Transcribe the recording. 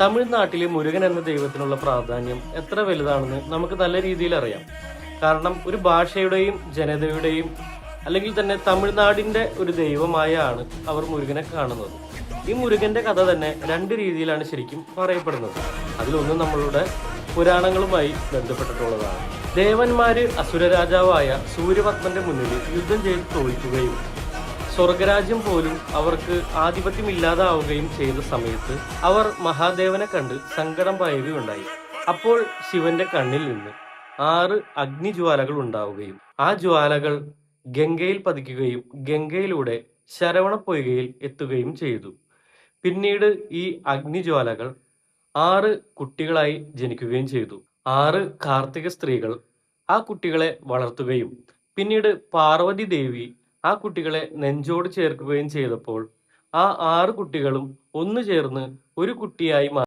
തമിഴ്നാട്ടിലെ മുരുകൻ എന്ന ദൈവത്തിനുള്ള പ്രാധാന്യം എത്ര വലുതാണെന്ന് നമുക്ക് നല്ല രീതിയിൽ അറിയാം. കാരണം ഒരു ഭാഷയുടെയും ജനതയുടെയും അല്ലെങ്കിൽ തന്നെ തമിഴ്നാടിന്റെ ഒരു ദൈവമായാണ് അവർ മുരുകനെ കാണുന്നത്. ഈ മുരുകന്റെ കഥ തന്നെ രണ്ട് രീതിയിലാണ് ശരിക്കും പറയപ്പെടുന്നത്. അതിലൊന്ന് നമ്മളുടെ പുരാണങ്ങളുമായി ബന്ധപ്പെട്ടിട്ടുള്ളതാണ്. ദേവന്മാര് അസുരരാജാവായ സൂര്യപത്മന്റെ മുന്നിൽ യുദ്ധം ചെയ്ത് തോൽക്കുകയും സ്വർഗരാജ്യം പോലും അവർക്ക് ആധിപത്യമില്ലാതാവുകയും ചെയ്ത സമയത്ത് അവർ മഹാദേവനെ കണ്ട് സങ്കടം പറയുകയുണ്ടായി. അപ്പോൾ ശിവന്റെ കണ്ണിൽ നിന്ന് 6 അഗ്നിജ്വാലകൾ ഉണ്ടാവുകയും ആ ജ്വാലകൾ ഗംഗയിൽ പതിക്കുകയും ഗംഗയിലൂടെ ശരവണപ്പൊയ്കയിൽ എത്തുകയും ചെയ്തു. പിന്നീട് ഈ അഗ്നിജ്വാലകൾ 6 കുട്ടികളായി ജനിക്കുകയും ചെയ്തു. 6 കാർത്തിക സ്ത്രീകൾ ആ കുട്ടികളെ വളർത്തുകയും പിന്നീട് പാർവതി ദേവി ആ കുട്ടികളെ നെഞ്ചോട് ചേർക്കുകയും ചെയ്തപ്പോൾ ആ 6 കുട്ടികളും ഒന്നു ചേർന്ന് ഒരു കുട്ടിയായി